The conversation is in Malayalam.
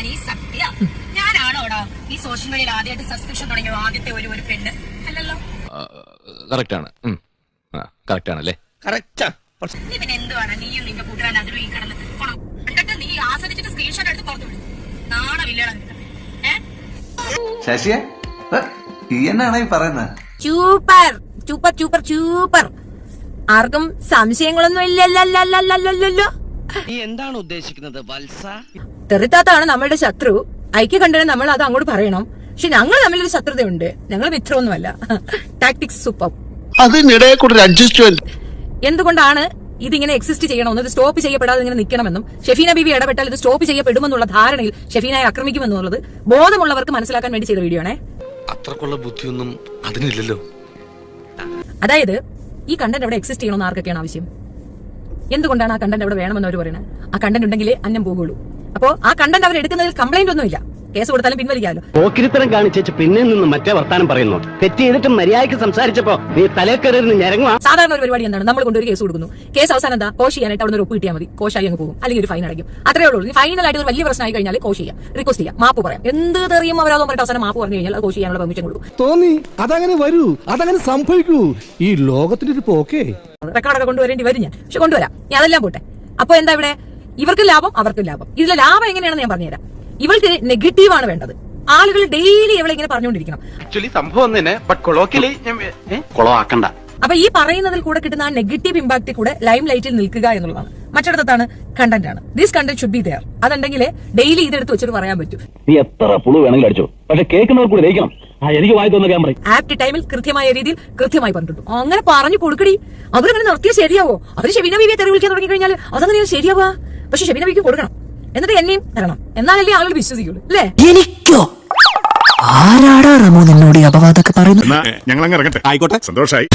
ഈ സത്യ ഞാനാണോടാ ഈ സോഷ്യൽ മീഡിയയിൽ ആദ്യമായിട്ട് സബ്സ്ക്രിപ്ഷൻ തുടങ്ങിയ ആദ്യത്തെ ഒരു പെണ്ണ് അല്ലല്ലോ. കറക്റ്റാണ്, കറക്റ്റാണല്ലേ? നീ പിന്നെ എന്തുവാണ് നീയും നിന്റെ കൂട്ടുകാരൻ അതിലും ഈ കിടന്ന് എന്നിട്ട് നീ ആസ്വദിച്ചിട്ട് സ്ക്രീൻഷോട്ട് എടുത്ത് പുറത്തു വിടും. നാണമില്ലടാ നിനക്ക്. ശശിയെ ഈ എന്നാണ് ഈ പറയുന്നത്? Super super super super. ആർക്കും സംശയങ്ങളൊന്നും ഇല്ലല്ലോ. നീ എന്താണ് ഉദ്ദേശിക്കുന്നത് വത്സ? തെറിത്താത്താണ് നമ്മളുടെ ശത്രു. ഐക്യ കണ്ടത് നമ്മൾ അത് അങ്ങോട്ട് പറയണം. പക്ഷെ ഞങ്ങൾ തമ്മിലൊരു ശത്രുതയുണ്ട്. ഞങ്ങൾ മിത്രമൊന്നുമല്ല. Tactics super. അതിനിടെ കൂടെ അഡ്ജസ്റ്റ്മെന്റ്. എന്തുകൊണ്ടാണ് ഇതിങ്ങനെ എക്സിസ്റ്റ് ചെയ്യണമെന്ന്, ഇത് സ്റ്റോപ്പ് ചെയ്യപ്പെടാതെ ഇങ്ങനെ നിൽക്കണമെന്നും, ഷെഫീന ബീവി ഇടപെട്ടാൽ ഇത് സ്റ്റോപ്പ് ചെയ്യപ്പെടുമെന്നുള്ള ധാരണയിൽ ഷെഫീനയെ ആക്രമിക്കുമെന്നുള്ളത് ബോധമുള്ളവർക്ക് മനസ്സിലാക്കാൻ വേണ്ടി ചെയ്ത വീഡിയോ ആണേ. അത്രക്കുള്ള ബുദ്ധിയൊന്നും അതിനില്ലല്ലോ. അതായത് ഈ കണ്ടന്റ് അവിടെ എക്സിസ്റ്റ് ചെയ്യണമെന്ന് ആർക്കൊക്കെയാണ് ആവശ്യം? എന്തുകൊണ്ടാണ് ആ കണ്ടന്റ് അവിടെ വേണമെന്ന് അവർ പറയുന്നത്? ആ കണ്ടന്റ് ഉണ്ടെങ്കിലേ അന്നം പോകുള്ളൂ. അപ്പോ ആ കണ്ടന്റ് അവർ എടുക്കുന്നതിൽ കംപ്ലൈന്റ് ഒന്നുമില്ല. കേസ് കൊടുത്താലും പിൻവലിക്കാമല്ലോ. പോക്കിരിത്തരം കാണിച്ചു പിന്നെ നിന്ന് മറ്റേ വർത്താനം പറയുന്നു. തെറ്റ് ചെയ്തിട്ട് മര്യാദയ്ക്ക് സംസാരിച്ചപ്പോ നീ തലേക്കറിന്ന് ഞരങ്ങുക. സാധാരണ ഒരു പരിപാടി എന്താണ്? നമ്മൾ കൊണ്ടൊരു കേസ് കൊടുക്കുന്നു. കേസ് അവസാനം എന്താ? കോഷ് ചെയ്യാനായിട്ട് അവിടെ ഒരു ഒപ്പ് കിട്ടിയാൽ മതി. കോഷായി അങ്ങ് പോകും, അല്ലെങ്കിൽ ഒരു ഫൈൻ അടയ്ക്കും. അത്രേ ഉള്ളൂ. ഫൈനലായിട്ട് ഒരു വലിയ പ്രശ്നമായി കഴിഞ്ഞാൽ കോഷ് ചെയ്യാം, റിക്വസ്റ്റ് ചെയ്യാം, മാപ്പ് പറയാം. എന്ത് തെറിയും അവരാതും പറഞ്ഞിട്ട് അവസാനം മാപ്പ് പറഞ്ഞു കഴിഞ്ഞാൽ അത് കോഷ് ചെയ്യാനുള്ള പെർമിഷൻ കൊടുക്കും. തോന്നി അതങ്ങനെ വരൂ, അതങ്ങനെ സംഭവിക്കൂ. ഈ ലോകത്തിന്റെ ഒരു പോക്കേ. റെക്കോർഡൊക്കെ കൊണ്ടുവരേണ്ടി വരും ഞാൻ, പക്ഷെ കൊണ്ടുവരാം. ഞാൻ അതെല്ലാം പോട്ടെ. അപ്പൊ എന്താ ഇവിടെ? ഇവർക്കും ലാഭം, അവർക്കും ലാഭം. ഇതിലെ ലാഭം എങ്ങനെയാണെന്ന് ഞാൻ പറഞ്ഞുതരാം. ഇവൾക്ക് നെഗറ്റീവാണ് വേണ്ടത്. ആളുകൾ ഡെയിലി ഇവളെ ഇങ്ങനെ പറഞ്ഞുകൊണ്ടിരിക്കണം. കൊളവാക്കണ്ട. അപ്പൊ ഈ പറയുന്നതിൽ കൂടെ കിട്ടുന്ന ആ നെഗറ്റീവ് ഇമ്പാക്ട് കൂടെ ലൈം ലൈറ്റിൽ നിൽക്കുക എന്നുള്ളതാണ്. മറ്റിടത്താണ് കണ്ടന്റ് ആണ്. This content should be there. അതുണ്ടെങ്കിൽ ഡെയിലി ഇതെടുത്ത് വെച്ചിട്ട് പറയാൻ പറ്റും. നീ എത്ര പുളു വേണമെങ്കിലും അടിച്ചോ, പക്ഷെ കേൾക്കുന്നവർ കൂടി ദഹിക്കണം. എനിക്ക് വായി തോന്നുന്ന ക്യാമറ ആപ്റ്റ് ടൈമിൽ കൃത്യമായ രീതിയിൽ കൃത്യമായി പറഞ്ഞിട്ടുണ്ട്. അങ്ങനെ പറഞ്ഞു കൊടുക്കടി. അവരങ്ങനെ നിർത്തിയാൽ ശരിയാവോ? അവര് ഷെബീന ബീവിയെ തെറി വിളിക്കാൻ തുടങ്ങി കഴിഞ്ഞാൽ അതങ്ങനെ ശരിയാവാ. പക്ഷെ ഷെബീന ബീവിക്ക് കൊടുക്കണം, എന്നിട്ട് എന്നെയും തരണം. എന്നാലല്ലേ ആളുകൾ വിശ്വസിക്കുള്ളൂ, അല്ലേ? എനിക്കോ? ആരാടാ റമോ നിന്നോട് അപവാദമൊക്കെ പറയുന്നത്? ഞങ്ങൾ അങ്ങ് ഇറങ്ങട്ടെ. ആയിക്കോട്ടെ, സന്തോഷായി.